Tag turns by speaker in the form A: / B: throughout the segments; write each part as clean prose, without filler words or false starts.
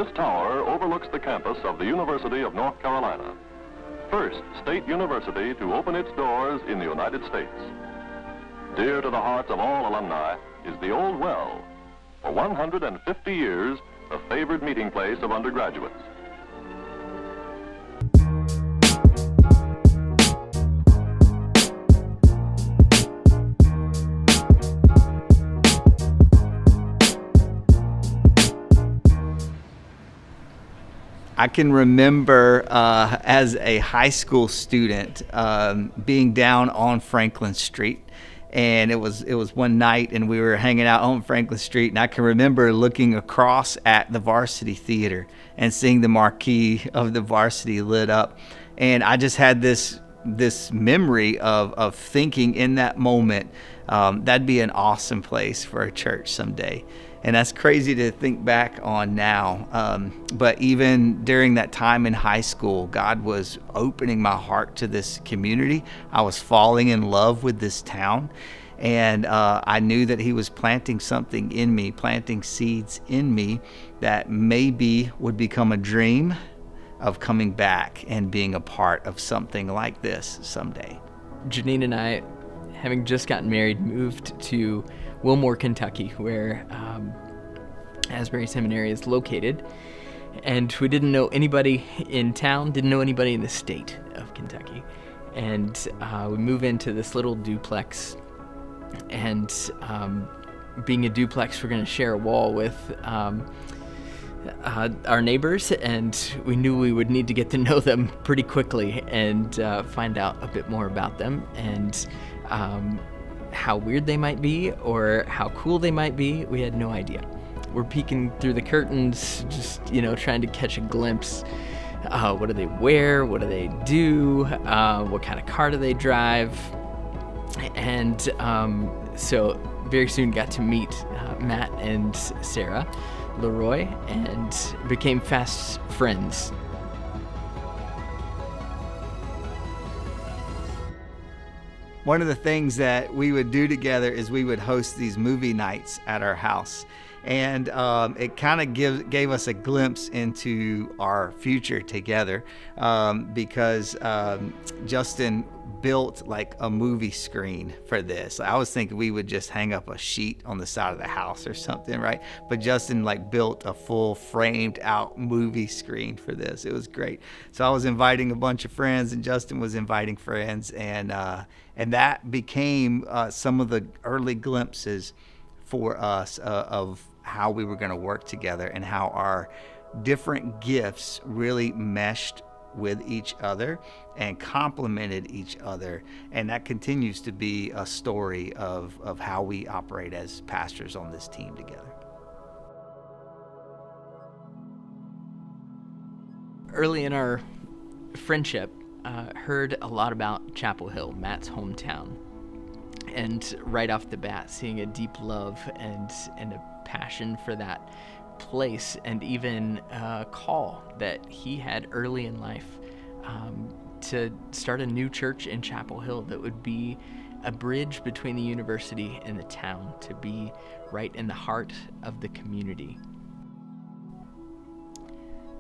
A: This tower overlooks the campus of the University of North Carolina, first state university to open its doors in the United States. Dear to the hearts of all alumni is the Old Well, for 150 years, a favored meeting place of undergraduates.
B: I can remember as a high school student being down on Franklin Street, and it was one night, and we were hanging out on Franklin Street, and I can remember looking across at the Varsity Theater and seeing the marquee of the Varsity lit up, and I just had this memory of thinking in that moment that'd be an awesome place for a church someday. And that's crazy to think back on now. But even during that time in high school, God was opening my heart to this community. I was falling in love with this town. And I knew that he was planting something in me, planting seeds in me that maybe would become a dream of coming back and being a part of something like this someday.
C: Janine and I, having just gotten married, moved to Wilmore, Kentucky, where Asbury Seminary is located. And we didn't know anybody in town, didn't know anybody in the state of Kentucky. And we move into this little duplex. And being a duplex, we're going to share a wall with our neighbors. And we knew we would need to get to know them pretty quickly and find out a bit more about them. And how weird they might be or how cool they might be, we had no idea. We're peeking through the curtains, just, trying to catch a glimpse. What do they wear? What do they do? What kind of car do they drive? And so very soon got to meet Matt and Sarah Leroy and became fast friends.
B: One of the things that we would do together is we would host these movie nights at our house. And it kind of gave us a glimpse into our future together because Justin built like a movie screen for this. I was thinking we would just hang up a sheet on the side of the house or something, right? But Justin built a full framed out movie screen for this. It was great. So I was inviting a bunch of friends, and Justin was inviting friends, and that became some of the early glimpses for us of how we were going to work together and how our different gifts really meshed with each other and complemented each other. And that continues to be a story of how we operate as pastors on this team together.
C: Early in our friendship, heard a lot about Chapel Hill, Matt's hometown. And right off the bat, seeing a deep love and a passion for that place, and even a call that he had early in life to start a new church in Chapel Hill that would be a bridge between the university and the town, to be right in the heart of the community.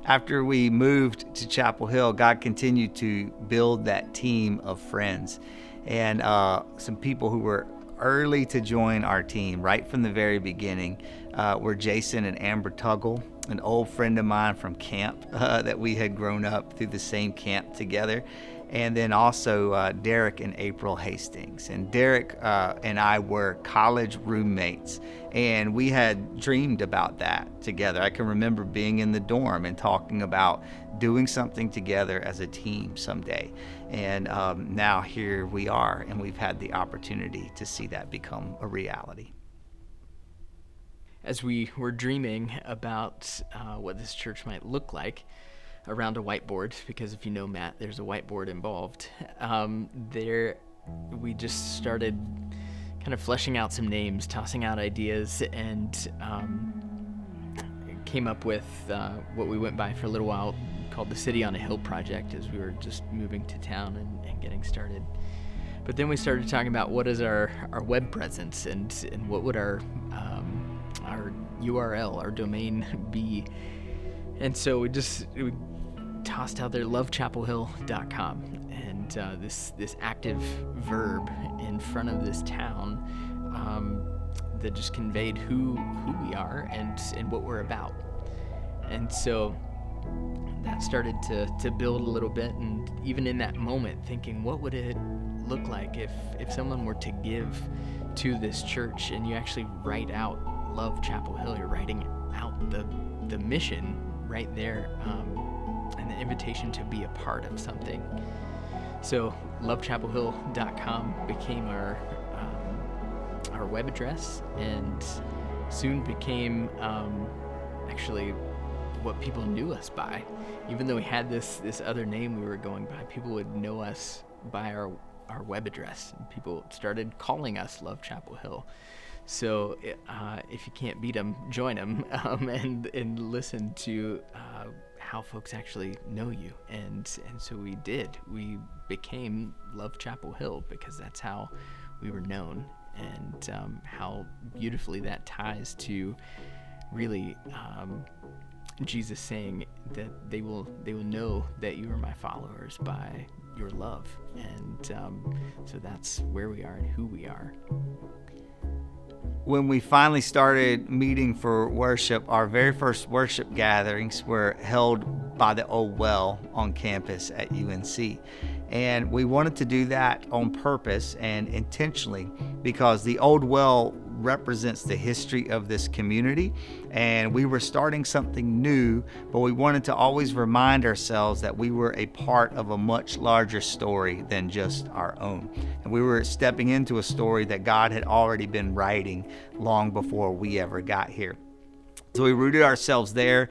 B: After we moved to Chapel Hill, God continued to build that team of friends. And some people who were early to join our team right from the very beginning were Jason and Amber Tuggle, an old friend of mine from camp that we had grown up through the same camp together. And then also Derek and April Hastings. And Derek and I were college roommates, and we had dreamed about that together. I can remember being in the dorm and talking about doing something together as a team someday. And now here we are, and we've had the opportunity to see that become a reality.
C: As we were dreaming about what this church might look like around a whiteboard, because if you know Matt, there's a whiteboard involved, we just started kind of fleshing out some names, tossing out ideas, and came up with what we went by for a little while called the City on a Hill Project, as we were just moving to town and getting started. But then we started talking about what is our web presence, and what would our URL, our domain be. And so we tossed out there lovechapelhill.com, and this active verb in front of this town that just conveyed who we are and what we're about. And so that started to build a little bit, and even in that moment thinking, what would it look like if someone were to give to this church, and you actually write out Love Chapel Hill, you're writing out the mission right there, and the invitation to be a part of something. So lovechapelhill.com became our web address, and soon became actually what people knew us by. Even though we had this other name we were going by, people would know us by our web address. And people started calling us Love Chapel Hill. So if you can't beat them, join them, and listen to how folks actually know you. And so we did. We became Love Chapel Hill because that's how we were known, and how beautifully that ties to really Jesus saying that they will know that you are my followers by your love. And so that's where we are and who we are.
B: When we finally started meeting for worship, our very first worship gatherings were held by the old well on campus at UNC. And we wanted to do that on purpose and intentionally because the old well represents the history of this community, and we were starting something new, but we wanted to always remind ourselves that we were a part of a much larger story than just our own. And we were stepping into a story that God had already been writing long before we ever got here. So we rooted ourselves there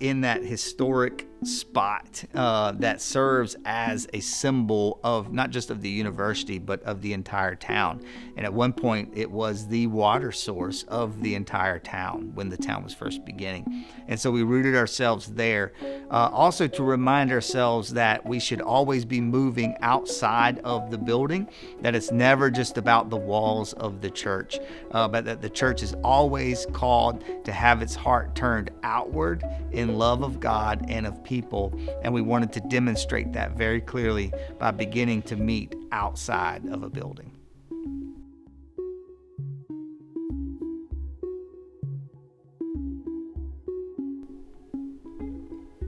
B: in that historic spot that serves as a symbol of not just of the university, but of the entire town. And at one point, it was the water source of the entire town when the town was first beginning. And so we rooted ourselves there. Also to remind ourselves that we should always be moving outside of the building, that it's never just about the walls of the church, but that the church is always called to have its heart turned outward in love of God and of people. And we wanted to demonstrate that very clearly by beginning to meet outside of a building.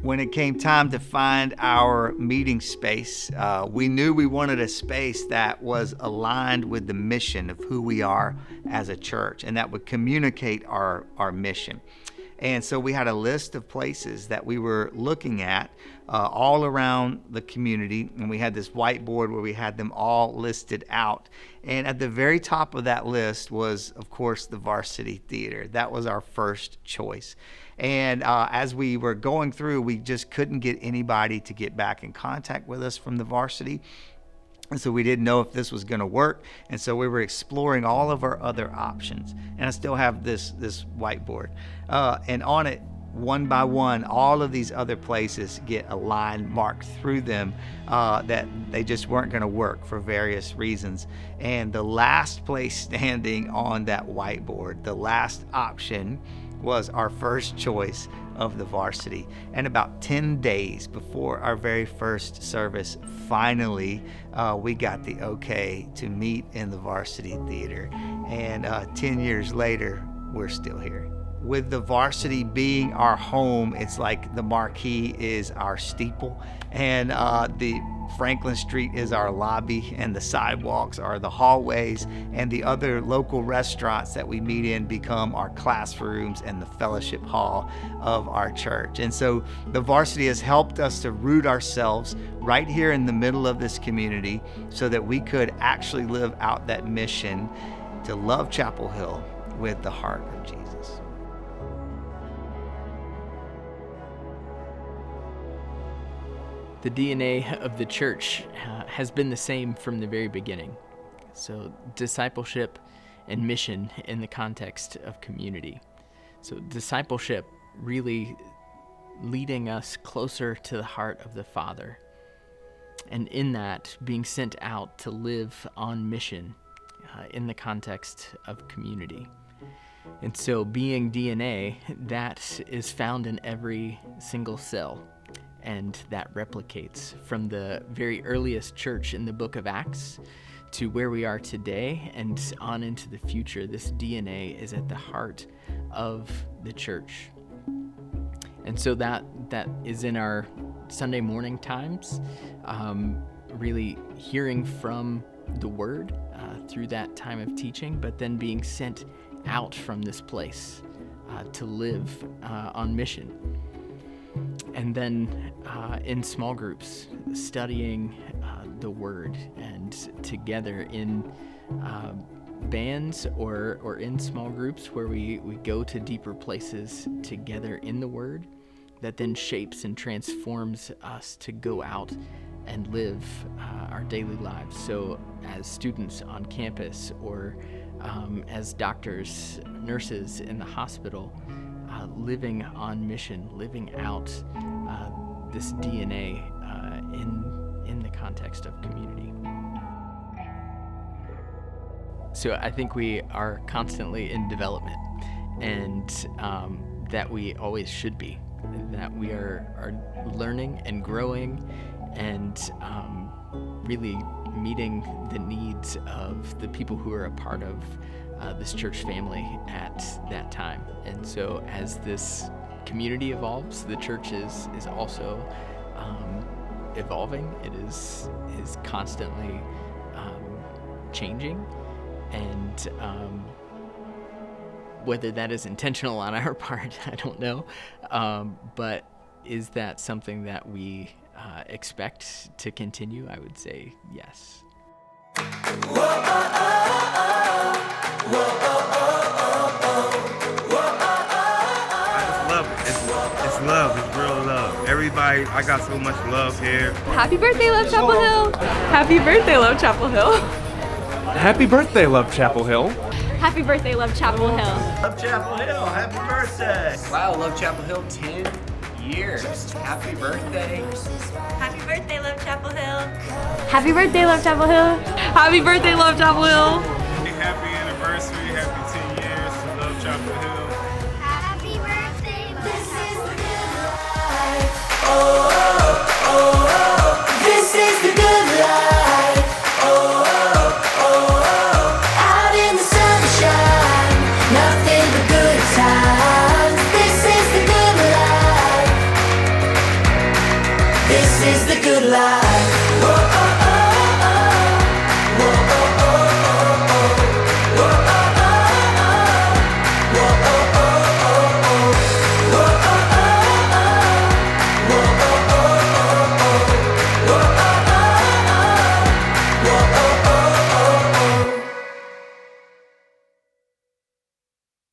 B: When it came time to find our meeting space, we knew we wanted a space that was aligned with the mission of who we are as a church, and that would communicate our mission. And so we had a list of places that we were looking at all around the community, and we had this whiteboard where we had them all listed out. And at the very top of that list was, of course, the Varsity Theater. That was our first choice. And as we were going through, we just couldn't get anybody to get back in contact with us from the Varsity. And so we didn't know if this was going to work. And so we were exploring all of our other options. And I still have this whiteboard. And on it, one by one, all of these other places get a line marked through them that they just weren't going to work for various reasons. And the last place standing on that whiteboard, the last option, was our first choice of the Varsity. And about 10 days before our very first service, finally we got the okay to meet in the Varsity Theater. And 10 years later, we're still here. With the Varsity being our home, it's like the marquee is our steeple, and the Franklin Street is our lobby, and the sidewalks are the hallways, and the other local restaurants that we meet in become our classrooms and the fellowship hall of our church. And so the Varsity has helped us to root ourselves right here in the middle of this community so that we could actually live out that mission to love Chapel Hill with the heart of Jesus.
C: The DNA of the church has been the same from the very beginning. So discipleship and mission in the context of community. So discipleship really leading us closer to the heart of the Father. And in that, being sent out to live on mission in the context of community. And so being DNA, that is found in every single cell, and that replicates from the very earliest church in the book of Acts to where we are today and on into the future. This DNA is at the heart of the church. And so that is in our Sunday morning times, really hearing from the Word through that time of teaching, but then being sent out from this place to live on mission. And then in small groups, studying the Word, and together in bands or in small groups where we go to deeper places together in the Word, that then shapes and transforms us to go out and live our daily lives. So as students on campus, or as doctors, nurses in the hospital, living on mission, living out this DNA in the context of community. So I think we are constantly in development, and that we always should be, that we are learning and growing and really meeting the needs of the people who are a part of this church family at that time. And so as this community evolves, the church is also evolving. It is constantly changing, and whether that is intentional on our part, I don't know, but is that something that we expect to continue? I would say yes.
D: It's love. It's real love. Everybody, I got so much love here.
E: Happy birthday, Love Chapel Hill! Happy birthday, Love Chapel Hill!
F: Happy birthday, Love Chapel Hill!
E: Happy birthday, Love Chapel Hill!
G: Love Chapel Hill, happy birthday!
H: Wow, Love Chapel Hill, 10 years. Happy birthday.
I: Happy birthday, Love Chapel Hill.
E: Happy birthday, Love Chapel Hill! Happy birthday, Love Chapel Hill!
D: Happy anniversary, happy 10 years to Love Chapel Hill.